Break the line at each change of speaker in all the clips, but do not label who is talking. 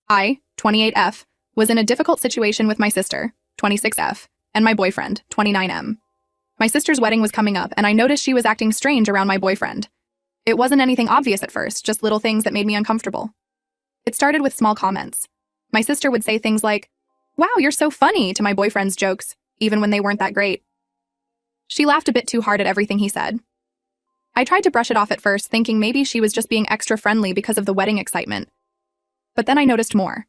I, 28F, was in a difficult situation with my sister, 26F, and my boyfriend, 29M. My sister's wedding was coming up, and I noticed she was acting strange around my boyfriend. It wasn't anything obvious at first, just little things that made me uncomfortable. It started with small comments. My sister would say things like, "Wow, you're so funny," to my boyfriend's jokes, even when they weren't that great. She laughed a bit too hard at everything he said. I tried to brush it off at first, thinking maybe she was just being extra friendly because of the wedding excitement. But then I noticed more.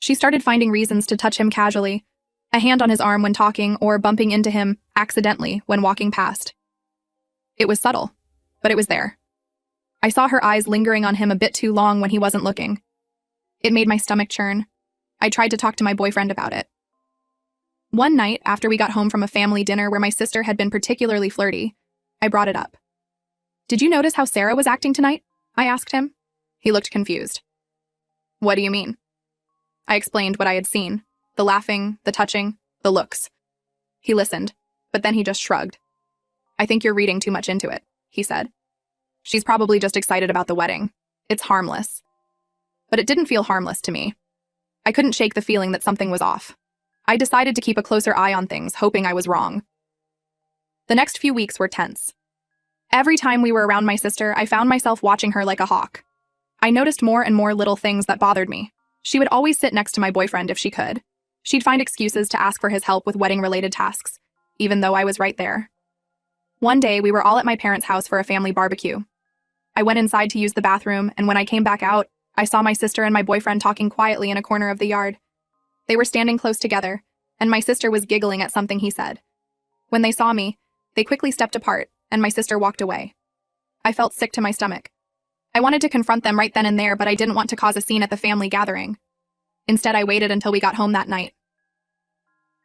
She started finding reasons to touch him casually, a hand on his arm when talking or bumping into him accidentally when walking past. It was subtle, but it was there. I saw her eyes lingering on him a bit too long when he wasn't looking. It made my stomach churn. I tried to talk to my boyfriend about it. One night, after we got home from a family dinner where my sister had been particularly flirty, I brought it up. "Did you notice how Sarah was acting tonight?" I asked him. He looked confused. "What do you mean?" I explained what I had seen. The laughing, the touching, the looks. He listened, but then he just shrugged. "I think you're reading too much into it," he said. "She's probably just excited about the wedding. It's harmless." But it didn't feel harmless to me. I couldn't shake the feeling that something was off. I decided to keep a closer eye on things, hoping I was wrong. The next few weeks were tense. Every time we were around my sister, I found myself watching her like a hawk. I noticed more and more little things that bothered me. She would always sit next to my boyfriend if she could. She'd find excuses to ask for his help with wedding-related tasks, even though I was right there. One day, we were all at my parents' house for a family barbecue. I went inside to use the bathroom, and when I came back out, I saw my sister and my boyfriend talking quietly in a corner of the yard. They were standing close together, and my sister was giggling at something he said. When they saw me, they quickly stepped apart, and my sister walked away. I felt sick to my stomach. I wanted to confront them right then and there, but I didn't want to cause a scene at the family gathering. Instead, I waited until we got home that night.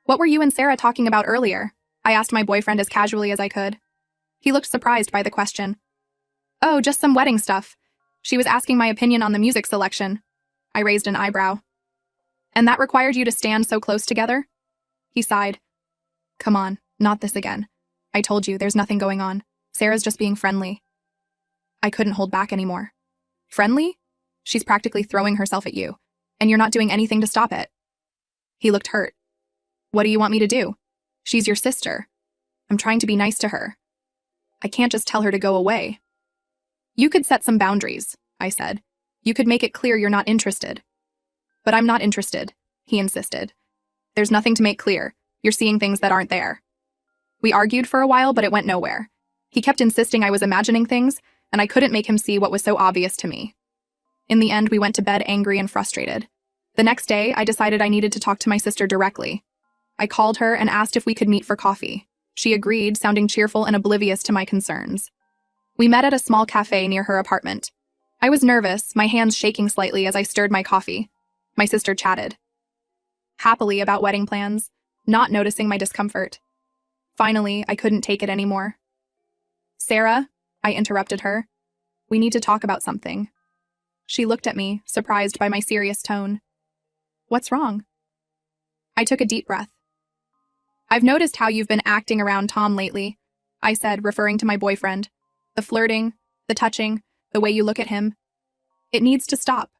"What were you and Sarah talking about earlier?" I asked my boyfriend as casually as I could. He looked surprised by the question. "Oh, just some wedding stuff. She was asking my opinion on the music selection." I raised an eyebrow. "And that required you to stand so close together?" He sighed. "Come on, not this again. I told you, there's nothing going on. Sarah's just being friendly." I couldn't hold back anymore. "Friendly? She's practically throwing herself at you, and you're not doing anything to stop it." He looked hurt. "What do you want me to do? She's your sister. I'm trying to be nice to her. I can't just tell her to go away." "You could set some boundaries," I said. "You could make it clear you're not interested." "But I'm not interested," he insisted. "There's nothing to make clear. You're seeing things that aren't there." We argued for a while, but it went nowhere. He kept insisting I was imagining things, and I couldn't make him see what was so obvious to me. In the end, we went to bed angry and frustrated. The next day, I decided I needed to talk to my sister directly. I called her and asked if we could meet for coffee. She agreed, sounding cheerful and oblivious to my concerns. We met at a small cafe near her apartment. I was nervous, my hands shaking slightly as I stirred my coffee. My sister chatted happily about wedding plans, not noticing my discomfort. Finally, I couldn't take it anymore. "Sarah," I interrupted her. "We need to talk about something." She looked at me, surprised by my serious tone. "What's wrong?" I took a deep breath. "I've noticed how you've been acting around Tom lately," I said, referring to my boyfriend. "The flirting, the touching, the way you look at him. It needs to stop."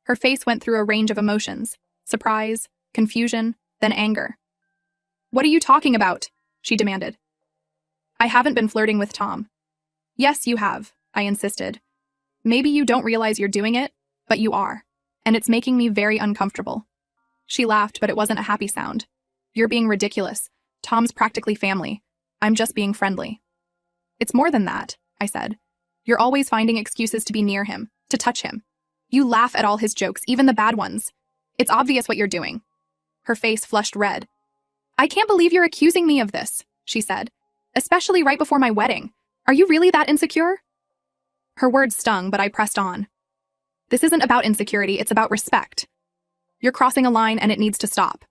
Her face went through a range of emotions: surprise, confusion, then anger. "What are you talking about?" she demanded. "I haven't been flirting with Tom." "Yes, you have," I insisted. "Maybe you don't realize you're doing it, but you are, and it's making me very uncomfortable." She laughed, but it wasn't a happy sound. "You're being ridiculous. Tom's practically family. I'm just being friendly." "It's more than that," I said. "You're always finding excuses to be near him, to touch him. You laugh at all his jokes, even the bad ones. It's obvious what you're doing." Her face flushed red. "I can't believe you're accusing me of this," she said. "Especially right before my wedding. Are you really that insecure?" Her words stung, but I pressed on. "This isn't about insecurity, it's about respect. You're crossing a line and it needs to stop."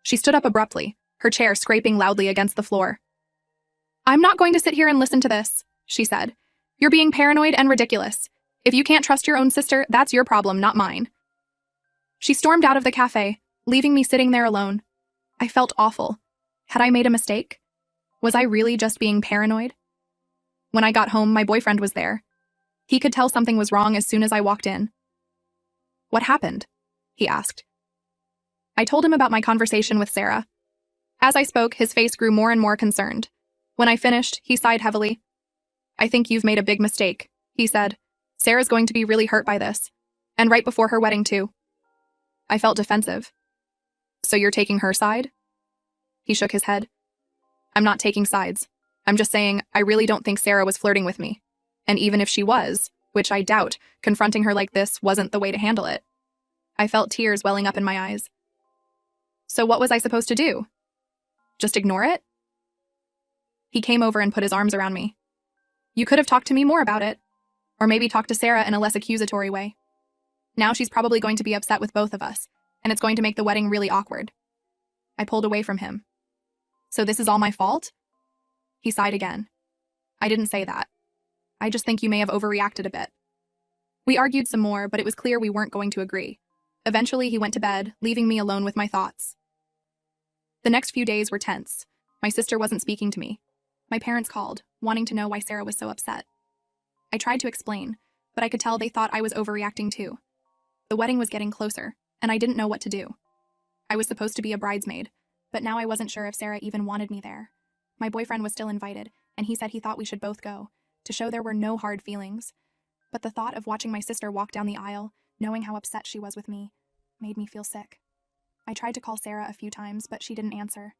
She stood up abruptly, her chair scraping loudly against the floor. "I'm not going to sit here and listen to this," she said. "You're being paranoid and ridiculous. If you can't trust your own sister, that's your problem, not mine." She stormed out of the cafe, leaving me sitting there alone. I felt awful. Had I made a mistake? Was I really just being paranoid? When I got home, my boyfriend was there. He could tell something was wrong as soon as I walked in. What happened? He asked. I told him about my conversation with Sarah. As I spoke, his face grew more and more concerned. When I finished, he sighed heavily. I think you've made a big mistake, he said. Sarah's going to be really hurt by this. And right before her wedding, too. I felt defensive. So you're taking her side? He shook his head. I'm not taking sides. I'm just saying I really don't think Sarah was flirting with me. And even if she was, which I doubt, confronting her like this wasn't the way to handle it. I felt tears welling up in my eyes. So what was I supposed to do? Just ignore it? He came over and put his arms around me. You could have talked to me more about it. Or maybe talked to Sarah in a less accusatory way. Now she's probably going to be upset with both of us, and it's going to make the wedding really awkward. I pulled away from him. So this is all my fault? He sighed again. I didn't say that. I just think you may have overreacted a bit. We argued some more, but it was clear we weren't going to agree. Eventually, he went to bed, leaving me alone with my thoughts. The next few days were tense. My sister wasn't speaking to me. My parents called, wanting to know why Sarah was so upset. I tried to explain, but I could tell they thought I was overreacting too. The wedding was getting closer, and I didn't know what to do. I was supposed to be a bridesmaid, but now I wasn't sure if Sarah even wanted me there. My boyfriend was still invited, and he said he thought we should both go, to show there were no hard feelings. But the thought of watching my sister walk down the aisle, knowing how upset she was with me, made me feel sick. I tried to call Sarah a few times, but she didn't answer.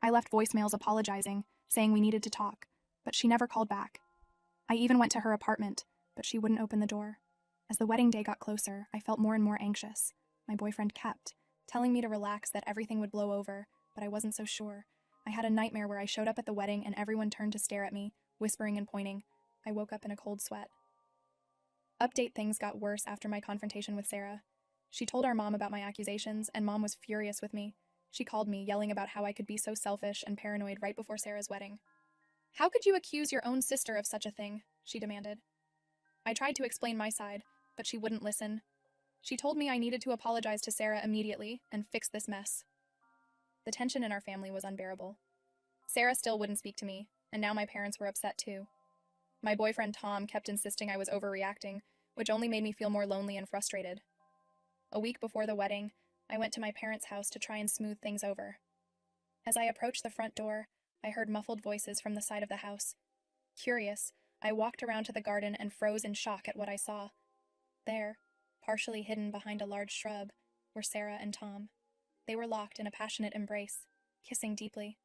I left voicemails apologizing, saying we needed to talk, but she never called back. I even went to her apartment, but she wouldn't open the door. As the wedding day got closer, I felt more and more anxious. My boyfriend kept telling me to relax, that everything would blow over, but I wasn't so sure. I had a nightmare where I showed up at the wedding and everyone turned to stare at me, whispering and pointing. I woke up in a cold sweat. Update: things got worse after my confrontation with Sarah. She told our mom about my accusations, and Mom was furious with me. She called me, yelling about how I could be so selfish and paranoid right before Sarah's wedding. How could you accuse your own sister of such a thing? She demanded. I tried to explain my side, but she wouldn't listen. She told me I needed to apologize to Sarah immediately and fix this mess. The tension in our family was unbearable. Sarah still wouldn't speak to me, and now my parents were upset too. My boyfriend Tom kept insisting I was overreacting, which only made me feel more lonely and frustrated. A week before the wedding, I went to my parents' house to try and smooth things over. As I approached the front door, I heard muffled voices from the side of the house. Curious, I walked around to the garden and froze in shock at what I saw. There, partially hidden behind a large shrub, were Sarah and Tom. They were locked in a passionate embrace, kissing deeply.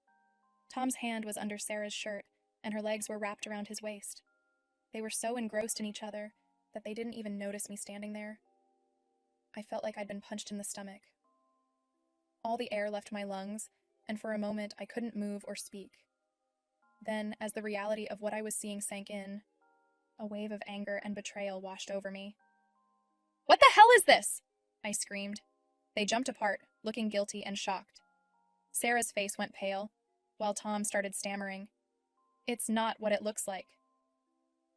Tom's hand was under Sarah's shirt, and her legs were wrapped around his waist. They were so engrossed in each other that they didn't even notice me standing there. I felt like I'd been punched in the stomach. All the air left my lungs, and for a moment I couldn't move or speak. Then, as the reality of what I was seeing sank in, a wave of anger and betrayal washed over me. "What the hell is this?" I screamed. They jumped apart, looking guilty and shocked. Sarah's face went pale, while Tom started stammering. "It's not what it looks like."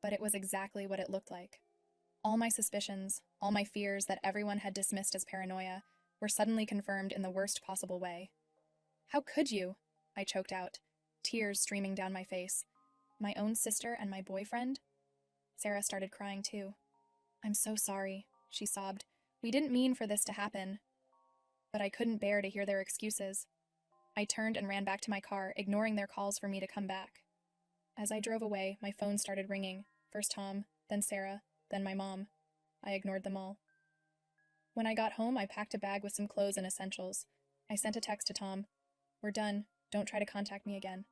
But it was exactly what it looked like. All my suspicions, all my fears that everyone had dismissed as paranoia, were suddenly confirmed in the worst possible way. "How could you?" I choked out, tears streaming down my face. "My own sister and my boyfriend?" Sarah started crying too. "I'm so sorry," she sobbed. "We didn't mean for this to happen." But I couldn't bear to hear their excuses. I turned and ran back to my car, ignoring their calls for me to come back. As I drove away, my phone started ringing. First Tom, then Sarah, then my mom. I ignored them all. When I got home, I packed a bag with some clothes and essentials. I sent a text to Tom. "We're done. Don't try to contact me again."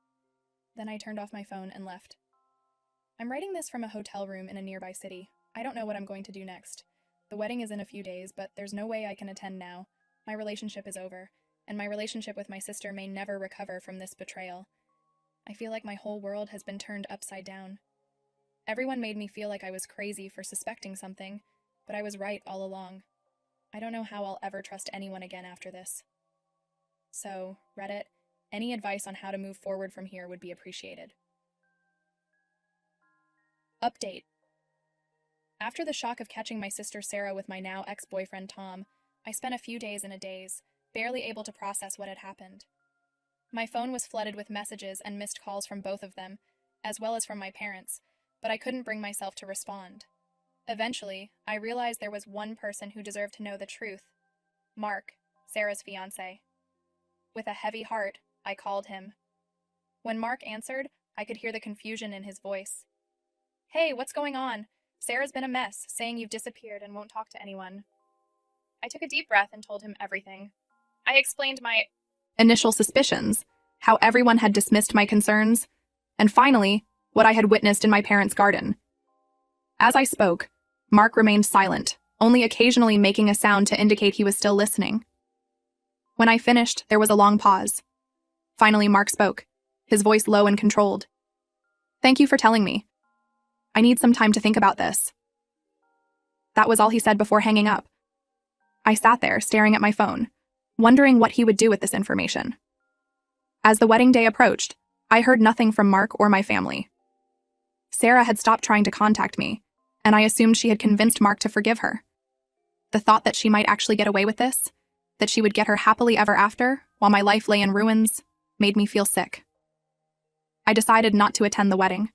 Then I turned off my phone and left. I'm writing this from a hotel room in a nearby city. I don't know what I'm going to do next. The wedding is in a few days, but there's no way I can attend now. My relationship is over, and my relationship with my sister may never recover from this betrayal. I feel like my whole world has been turned upside down. Everyone made me feel like I was crazy for suspecting something, but I was right all along. I don't know how I'll ever trust anyone again after this. So, Reddit, any advice on how to move forward from here would be appreciated. Update. After the shock of catching my sister Sarah with my now ex-boyfriend Tom, I spent a few days in a daze, barely able to process what had happened. My phone was flooded with messages and missed calls from both of them, as well as from my parents, but I couldn't bring myself to respond. Eventually, I realized there was one person who deserved to know the truth: Mark, Sarah's fiance. With a heavy heart, I called him. When Mark answered, I could hear the confusion in his voice. Hey, what's going on? Sarah's been a mess, saying you've disappeared and won't talk to anyone. I took a deep breath and told him everything. I explained my initial suspicions, how everyone had dismissed my concerns, and finally, what I had witnessed in my parents' garden. As I spoke, Mark remained silent, only occasionally making a sound to indicate he was still listening. When I finished, there was a long pause. Finally, Mark spoke, his voice low and controlled. Thank you for telling me. I need some time to think about this. That was all he said before hanging up. I sat there, staring at my phone, wondering what he would do with this information. As the wedding day approached, I heard nothing from Mark or my family. Sarah had stopped trying to contact me, and I assumed she had convinced Mark to forgive her. The thought that she might actually get away with this, that she would get her happily ever after, while my life lay in ruins, made me feel sick. I decided not to attend the wedding.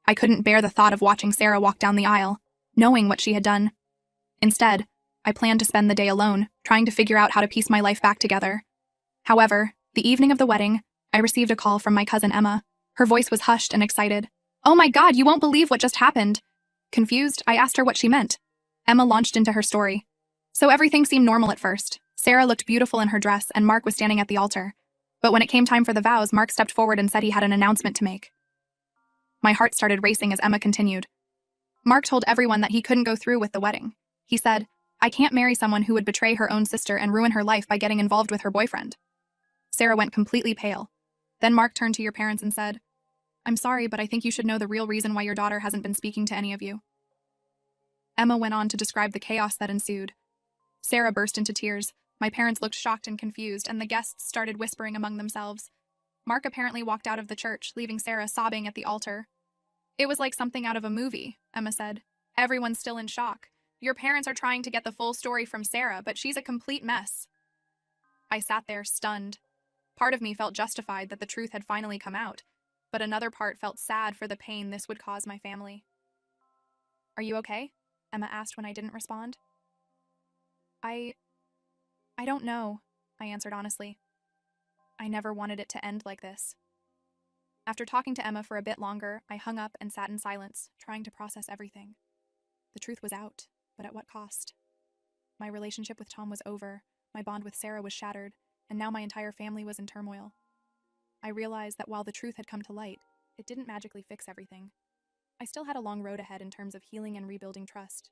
I couldn't bear the thought of watching Sarah walk down the aisle, knowing what she had done. Instead, I planned to spend the day alone, trying to figure out how to piece my life back together. However, the evening of the wedding, I received a call from my cousin Emma. Her voice was hushed and excited. Oh my God, you won't believe what just happened. Confused, I asked her what she meant. Emma launched into her story. So everything seemed normal at first. Sarah looked beautiful in her dress, and Mark was standing at the altar. But when it came time for the vows, Mark stepped forward and said he had an announcement to make. My heart started racing as Emma continued. Mark told everyone that he couldn't go through with the wedding. He said, I can't marry someone who would betray her own sister and ruin her life by getting involved with her boyfriend. Sarah went completely pale. Then Mark turned to your parents and said, I'm sorry, but I think you should know the real reason why your daughter hasn't been speaking to any of you. Emma went on to describe the chaos that ensued. Sarah burst into tears. My parents looked shocked and confused, and the guests started whispering among themselves. Mark apparently walked out of the church, leaving Sarah sobbing at the altar. It was like something out of a movie, Emma said. Everyone's still in shock. Your parents are trying to get the full story from Sarah, but she's a complete mess. I sat there, stunned. Part of me felt justified that the truth had finally come out, but another part felt sad for the pain this would cause my family. Are you okay? Emma asked when I didn't respond. I don't know, I answered honestly. I never wanted it to end like this. After talking to Emma for a bit longer, I hung up and sat in silence, trying to process everything. The truth was out, but at what cost? My relationship with Tom was over, my bond with Sarah was shattered, and now my entire family was in turmoil. I realized that while the truth had come to light, it didn't magically fix everything. I still had a long road ahead in terms of healing and rebuilding trust.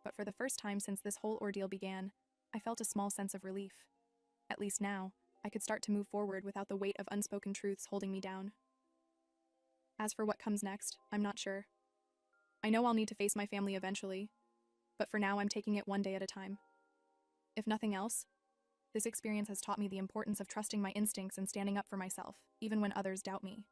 But for the first time since this whole ordeal began, I felt a small sense of relief. At least now, I could start to move forward without the weight of unspoken truths holding me down. As for what comes next, I'm not sure. I know I'll need to face my family eventually, but for now I'm taking it one day at a time. If nothing else, this experience has taught me the importance of trusting my instincts and standing up for myself, even when others doubt me.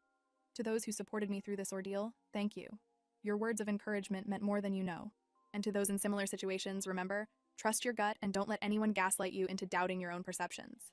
To those who supported me through this ordeal, thank you. Your words of encouragement meant more than you know. And to those in similar situations, remember, trust your gut and don't let anyone gaslight you into doubting your own perceptions.